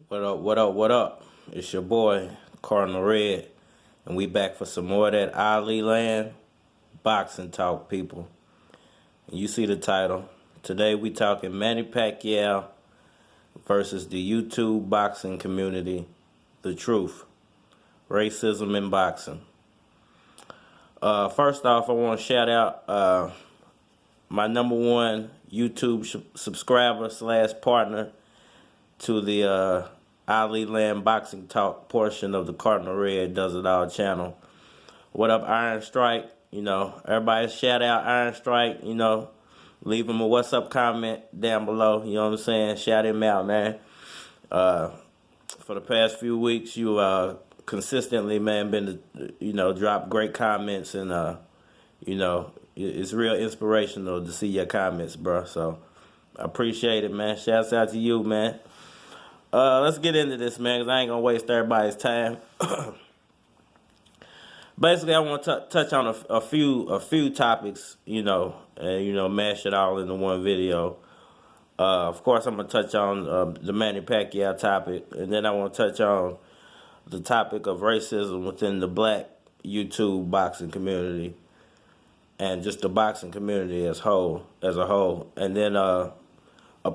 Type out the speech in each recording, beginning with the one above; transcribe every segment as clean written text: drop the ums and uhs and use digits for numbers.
What up, what up, what up? It's your boy, Cardinal Red, and we back for some more of that Ali Land boxing talk, people. And you see the title. Today we talking Manny Pacquiao versus the YouTube boxing community, the truth, racism in boxing. First off, I want to shout out my number one YouTube subscriber / partner to the Ali Land Boxing Talk portion of the Cardinal Red Does It All channel. What up, Iron Strike? You know, everybody shout out Iron Strike, you know. Leave him a what's up comment down below, you know what I'm saying? Shout him out, man. For the past few weeks, you consistently, man, been to, you know, drop great comments and, you know, it's real inspirational to see your comments, bro. So, I appreciate it, man. Shouts out to you, man. Let's get into this, man, because I ain't going to waste everybody's time. Basically, I want to touch on a few topics, you know, and, you know, mash it all into one video. Of course, I'm going to touch on the Manny Pacquiao topic, and then I want to touch on the topic of racism within the black YouTube boxing community and just the boxing community as a whole. And then a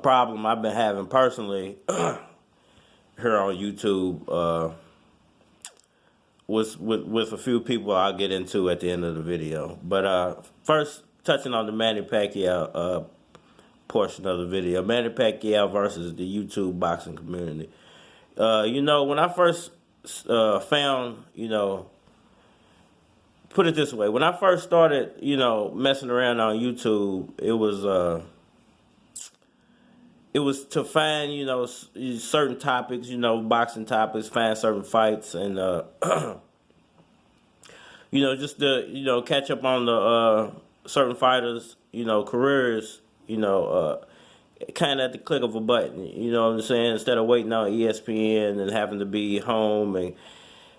problem I've been having personally here on YouTube with a few people I'll get into at the end of the video. But first, touching on the Manny Pacquiao portion of the video. Manny Pacquiao versus the YouTube boxing community. You know, when I first found, you know, put it this way. When I first started, you know, messing around on YouTube, it was to find, you know, certain topics, you know, boxing topics, find certain fights, and, you know, just to, you know, catch up on the certain fighters, you know, careers, you know, kind of at the click of a button, you know what I'm saying? Instead of waiting on ESPN and having to be home and,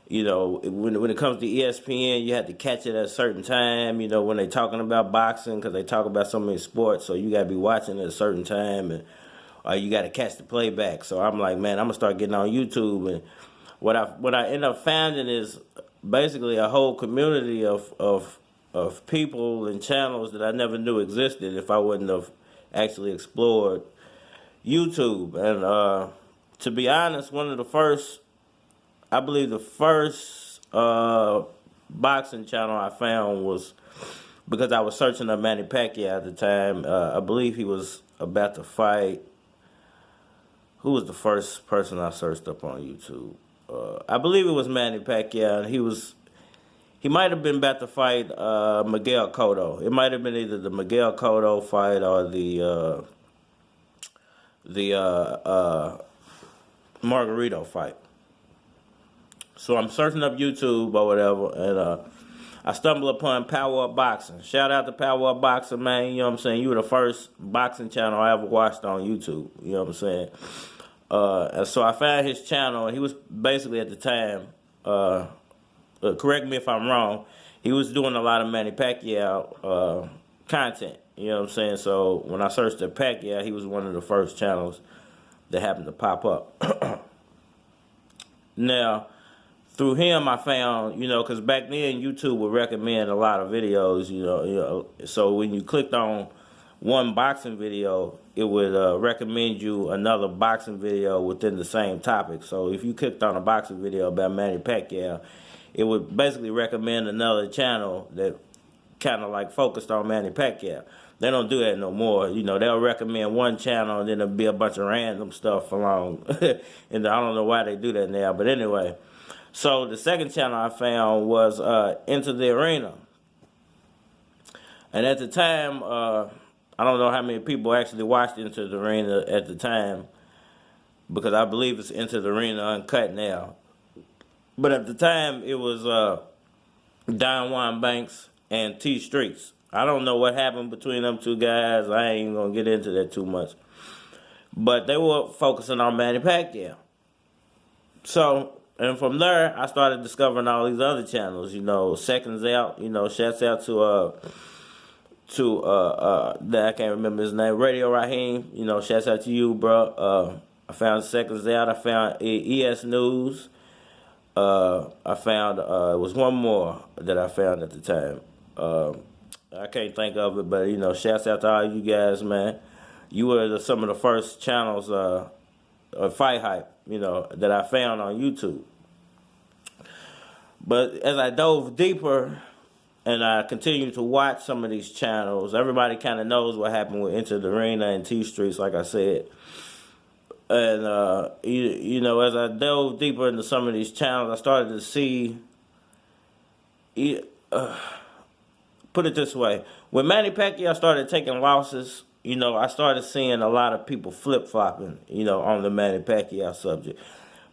you know, when it comes to ESPN, you have to catch it at a certain time, you know, when they're talking about boxing, because they talk about so many sports, so you got to be watching at a certain time, and you got to catch the playback. So I'm like, man, I'm going to start getting on YouTube. And what I end up finding is basically a whole community of people and channels that I never knew existed if I wouldn't have actually explored YouTube. And to be honest, one of the first, I believe the first boxing channel I found was because I was searching up Manny Pacquiao at the time. I believe he was about to fight. Who was the first person I searched up on YouTube? I believe it was Manny Pacquiao, and he might have been about to fight Miguel Cotto. It might have been either the Miguel Cotto fight or the Margarito fight. So I'm searching up YouTube or whatever, and I stumbled upon Power Up Boxing. Shout out to Power Up Boxing, man. You know what I'm saying? You were the first boxing channel I ever watched on YouTube. You know what I'm saying? And so I found his channel, and he was basically at the time, correct me if I'm wrong, he was doing a lot of Manny Pacquiao content. You know what I'm saying? So when I searched at Pacquiao, he was one of the first channels that happened to pop up. Now, through him, I found, you know, because back then YouTube would recommend a lot of videos, you know. So when you clicked on one boxing video, it would recommend you another boxing video within the same topic. So if you clicked on a boxing video about Manny Pacquiao, it would basically recommend another channel that kind of like focused on Manny Pacquiao. They don't do that no more. You know, they'll recommend one channel and then there'll be a bunch of random stuff along. And I don't know why they do that now. But anyway, so the second channel I found was Into the Arena. And at the time, I don't know how many people actually watched Into the Arena at the time, because I believe it's Into the Arena Uncut now. But at the time, it was Don Juan Banks and T Streets. I don't know what happened between them two guys. I ain't going to get into that too much. But they were focusing on Manny Pacquiao. So, and from there, I started discovering all these other channels, you know, Seconds Out, you know, shouts out to I can't remember his name, Radio Raheem, you know, shouts out to you, bro. I found Seconds Out. I found ES News. I found it was one more that I found at the time. I can't think of it, but shouts out to all you guys, man. You were some of the first channels of Fight Hype, that I found on YouTube. But as I dove deeper and I continued to watch some of these channels, everybody kind of knows what happened with Enter the Arena and T Streets, like I said. And as I dove deeper into some of these channels, I started to see. Put it this way: when Manny Pacquiao started taking losses, I started seeing a lot of people flip flopping, on the Manny Pacquiao subject.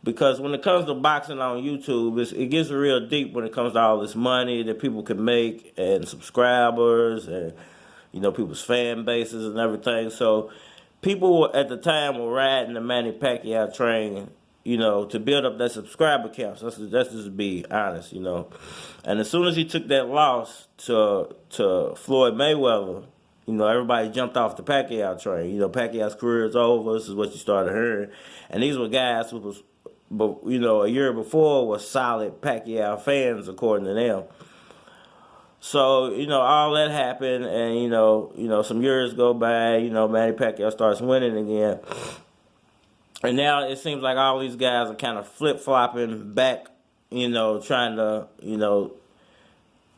Because when it comes to boxing on YouTube, it gets real deep when it comes to all this money that people can make and subscribers and people's fan bases and everything. So people at the time were riding the Manny Pacquiao train, to build up that subscriber count. Let's just be honest, And as soon as he took that loss to Floyd Mayweather, everybody jumped off the Pacquiao train. Pacquiao's career is over. This is what you started hearing. And these were guys who was, a year before was solid Pacquiao fans, according to them. So, all that happened, and, some years go by, Manny Pacquiao starts winning again. And now it seems like all these guys are kind of flip-flopping back, trying to,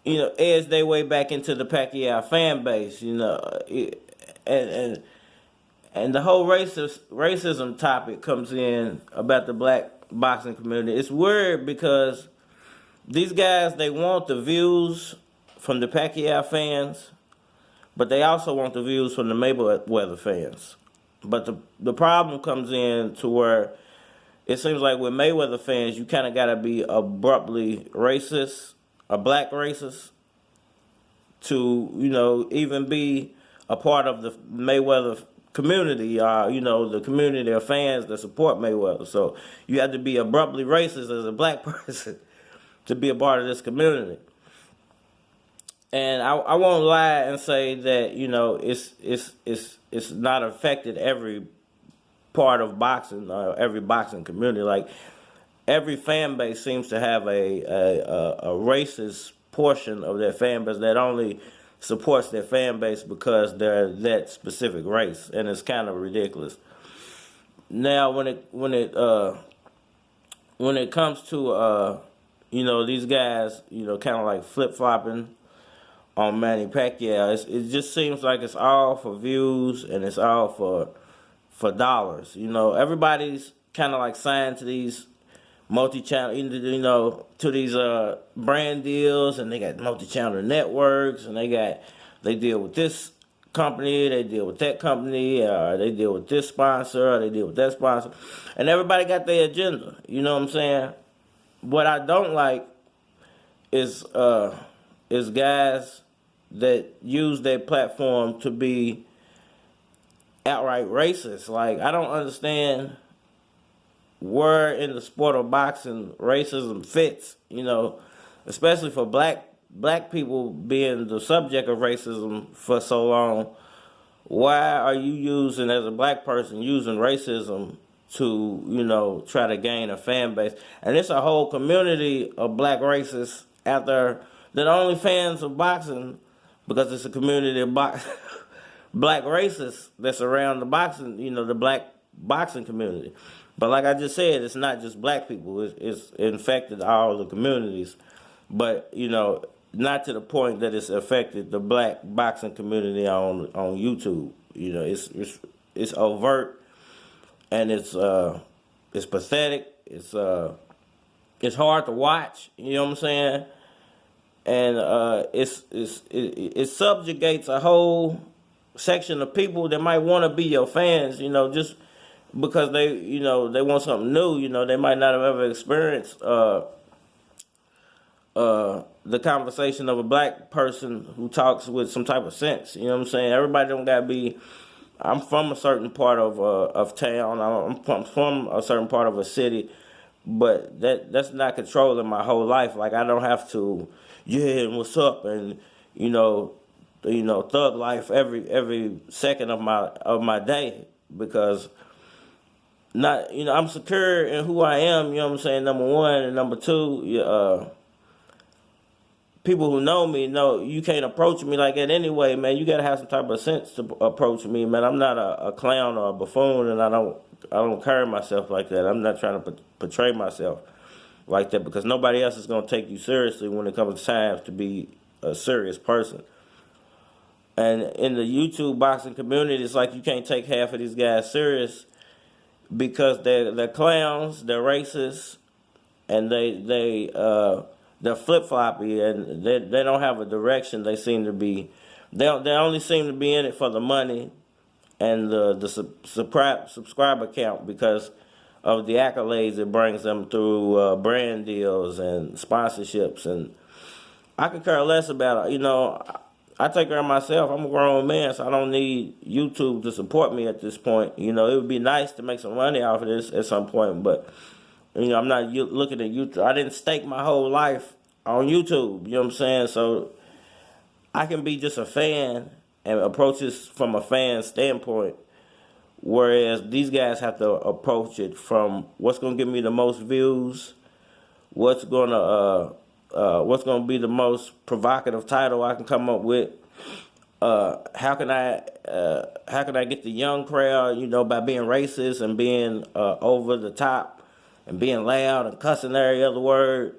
edge their way back into the Pacquiao fan base, and the whole racism topic comes in about the black boxing community. It's weird because these guys, they want the views from the Pacquiao fans, but they also want the views from the Mayweather fans. But the problem comes in to where it seems like with Mayweather fans, you kind of got to be abruptly racist, a black racist, to, even be a part of the Mayweather community, the community of fans that support Mayweather. So you have to be abruptly racist as a black person to be a part of this community. And I won't lie and say that, it's not affected every part of boxing, every boxing community. Like, every fan base seems to have a racist portion of their fan base that only supports their fan base because they're that specific race, and it's kind of ridiculous. Now, when it comes to these guys, kind of like flip flopping on Manny Pacquiao, it just seems like it's all for views and it's all for dollars. Everybody's kind of like signed to these multi-channel, to these brand deals, and they got multi-channel networks, and they deal with this company, they deal with that company, they deal with this sponsor, they deal with that sponsor, and everybody got their agenda. You know what I'm saying? What I don't like is guys that use their platform to be outright racist. Like, I don't understand where in the sport of boxing racism fits, especially for black people being the subject of racism for so long. Why are you using, as a black person, using racism to, try to gain a fan base? And it's a whole community of black racists out there that are only fans of boxing because it's a community of black racists that's around the boxing, the black boxing community. But like I just said, it's not just black people. It's infected all the communities. But, not to the point that it's affected the black boxing community on YouTube. It's overt, and it's pathetic. It's hard to watch. You know what I'm saying? And it subjugates a whole section of people that might want to be your fans. Just because they want something new. They might not have ever experienced the conversation of a black person who talks with some type of sense. You know what I'm saying? Everybody don't gotta be. I'm from a certain part of town. I'm from a certain part of a city, but that's not controlling my whole life. Like, I don't have to. Yeah, and what's up? And thug life every second of my day, because not, I'm secure in who I am, you know what I'm saying, number one, and number two, people who know me know you can't approach me like that anyway, man. You gotta have some type of sense to approach me, man. I'm not a clown or a buffoon, and I don't carry myself like that. I'm not trying to portray myself like that because nobody else is gonna take you seriously when it comes time to be a serious person. And in the YouTube boxing community, it's like you can't take half of these guys serious because they're clowns, they're racist, and they're flip floppy, and they don't have a direction. They seem to be they only seem to be in it for the money and the subscriber count because of the accolades it brings them through brand deals and sponsorships. And I could care less about it. I take care of myself. I'm a grown man, so I don't need YouTube to support me at this point. It would be nice to make some money off of this at some point, but I'm not looking at YouTube. I didn't stake my whole life on YouTube. You know what I'm saying? So I can be just a fan and approach this from a fan standpoint, whereas these guys have to approach it from what's going to give me the most views, what's going to be the most provocative title I can come up with. How can I get the young crowd, by being racist and being over the top and being loud and cussing every other word.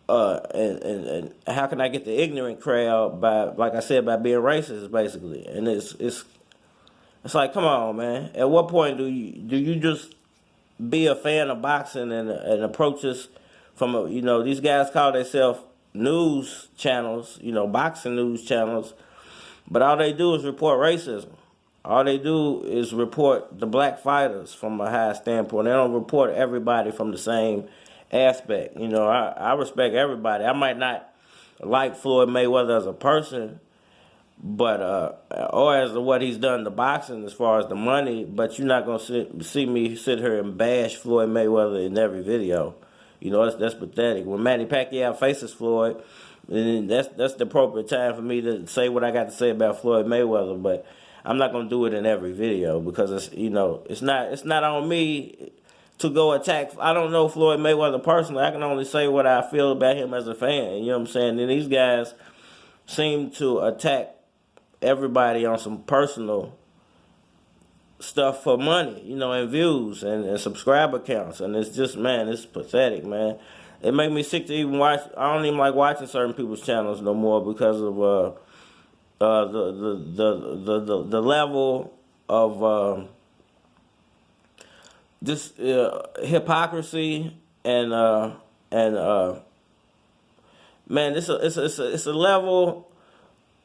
And how can I get the ignorant crowd by, like I said, by being racist, basically. And it's like, come on, man. At what point do you just be a fan of boxing and approach this from these guys call themselves news channels, boxing news channels, but all they do is report racism. All they do is report the black fighters from a high standpoint. They don't report everybody from the same aspect. I respect everybody. I might not like Floyd Mayweather as a person, but or as to what he's done to boxing as far as the money, but you're not going to see me sit here and bash Floyd Mayweather in every video. That's pathetic. When Manny Pacquiao faces Floyd, then that's the appropriate time for me to say what I got to say about Floyd Mayweather, but I'm not gonna do it in every video because it's not on me to go attack. I don't know Floyd Mayweather personally. I can only say what I feel about him as a fan. You know what I'm saying? And these guys seem to attack everybody on some personal stuff for money, and views and subscriber counts, and it's just, man, it's pathetic, man. It make me sick to even watch. I don't even like watching certain people's channels no more because of the level of this hypocrisy and man, it's a level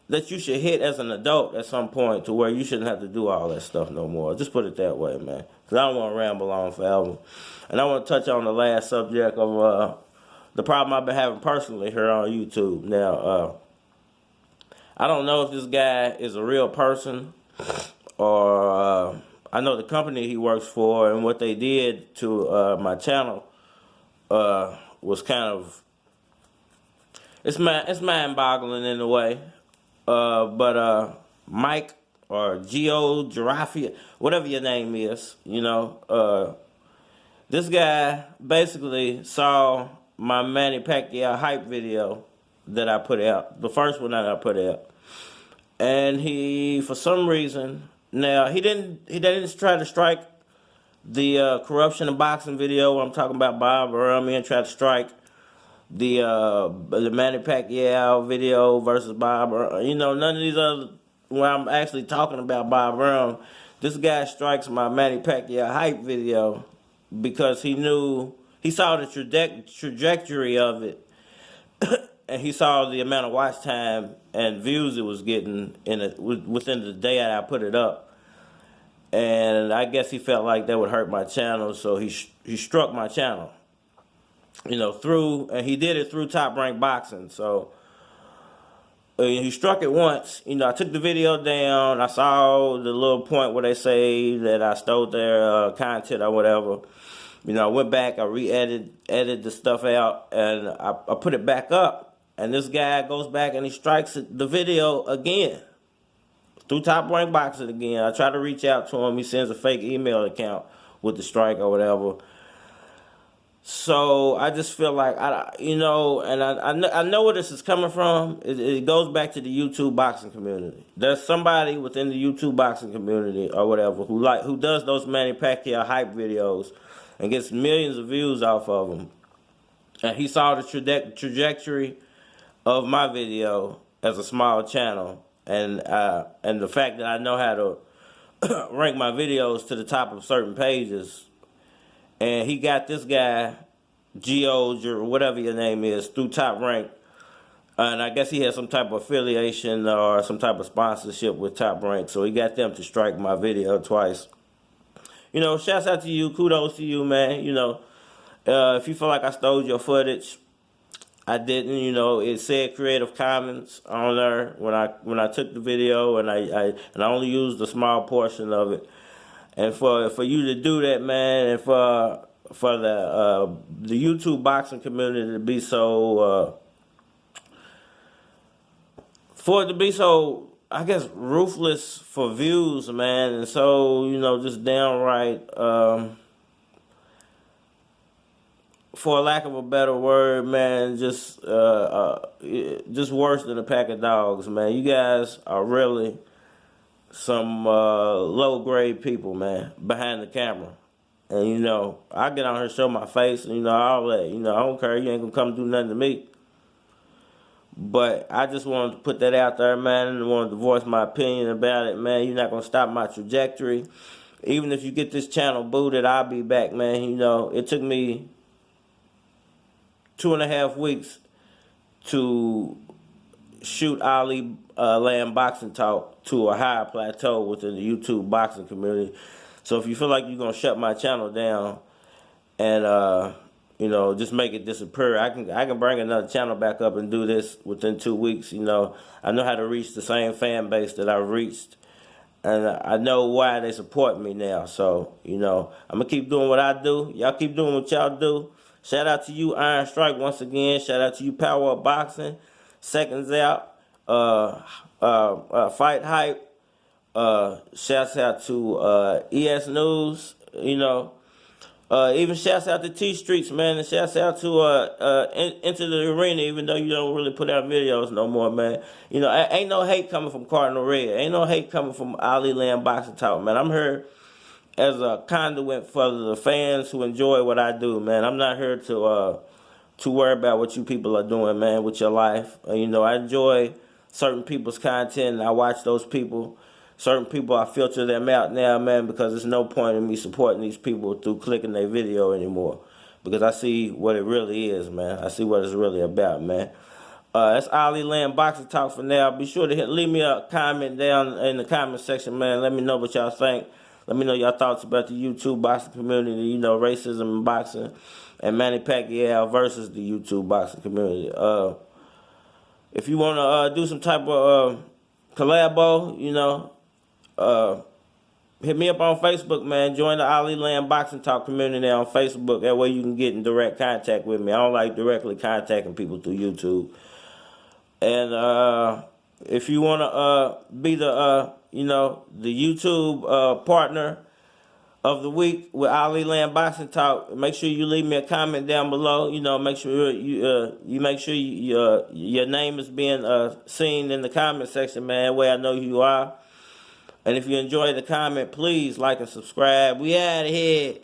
that you should hit as an adult at some point to where you shouldn't have to do all that stuff no more. Just put it that way, man. Because I don't want to ramble on forever. And I want to touch on the last subject of the problem I've been having personally here on YouTube. Now, I don't know if this guy is a real person or I know the company he works for and what they did to my channel was kind of, it's mind-boggling in a way. But Mike or Geo Giraffe, whatever your name is, this guy basically saw my Manny Pacquiao hype video that I put out, the first one that I put out, and he, for some reason, now he didn't try to strike the corruption of boxing video. I'm talking about Bob Arum. He didn't try to strike the Manny Pacquiao video versus Bob Arum. None of these other, when I'm actually talking about Bob Arum, this guy strikes my Manny Pacquiao hype video because he saw the trajectory of it, and he saw the amount of watch time and views it was getting within the day that I put it up. And I guess he felt like that would hurt my channel, so he struck my channel. And he did it through Top Rank Boxing. So he struck it once. I took the video down. I saw the little point where they say that I stole their content or whatever. I went back, I edited the stuff out, and I put it back up. And this guy goes back and he strikes the video again through Top Rank Boxing again. I try to reach out to him. He sends a fake email account with the strike or whatever. So I just feel like I know where this is coming from. It goes back to the YouTube boxing community. There's somebody within the YouTube boxing community or whatever who does those Manny Pacquiao hype videos and gets millions of views off of them. And he saw the trajectory of my video as a small channel, and the fact that I know how to rank my videos to the top of certain pages. And he got this guy, Geoj, or whatever your name is, through Top Rank. And I guess he had some type of affiliation or some type of sponsorship with Top Rank. So he got them to strike my video twice. You know, shouts out to you. Kudos to you, man. You know, if you feel like I stole your footage, I didn't. You know, it said Creative Commons on there when I took the video, and I only used a small portion of it. And for you to do that, man, and for the YouTube boxing community to be so for it to be so, I guess, ruthless for views, man, and so, you know, just downright, for lack of a better word, man, just worse than a pack of dogs, man. You guys are really some low-grade people, man, behind the camera. And, you know, I get on here, show my face, and, you know, all that. You know, I don't care. You ain't going to come do nothing to me. But I just wanted to put that out there, man, and wanted to voice my opinion about it, man. You're not going to stop my trajectory. Even if you get this channel booted, I'll be back, man. You know, it took me 2.5 weeks to shoot Ali Land Boxing Talk to a higher plateau within the YouTube boxing community. So if you feel like you're going to shut my channel down and, you know, just make it disappear, I can bring another channel back up and do this within 2 weeks. You know, I know how to reach the same fan base that I've reached. And I know why they support me now. So, you know, I'm going to keep doing what I do. Y'all keep doing what y'all do. Shout out to you, Iron Strike, once again. Shout out to you, Power Up Boxing. Seconds Out. Fight Hype. Shouts out to ES News. You know. Even shouts out to T Streets, man. And shouts out to Into the Arena, even though you don't really put out videos no more, man. You know, ain't no hate coming from Cardinal Red. Ain't no hate coming from Ali Land Boxing Talk, man. I'm here as a conduit for the fans who enjoy what I do, man. I'm not here to worry about what you people are doing, man, with your life. You know, I enjoy certain people's content, and I watch those people. Certain people, I filter them out now, man, because there's no point in me supporting these people through clicking their video anymore. Because I see what it really is, man. I see what it's really about, man. That's Ali Land Boxing Talk for now. Be sure to leave me a comment down in the comment section, man. Let me know what y'all think. Let me know your thoughts about the YouTube boxing community, you know, racism in boxing, and Manny Pacquiao versus the YouTube boxing community. If you want to do some type of collabo, you know, hit me up on Facebook, man. Join the Ali Land Boxing Talk community on Facebook. That way you can get in direct contact with me. I don't like directly contacting people through YouTube. And if you want to be the, you know, the YouTube partner of the week with Ali Land Boxing Talk, make sure you leave me a comment down below. You know, make sure you make sure your name is being seen in the comment section, man. That way I know who you are. And if you enjoy the comment, please like and subscribe. We out of here.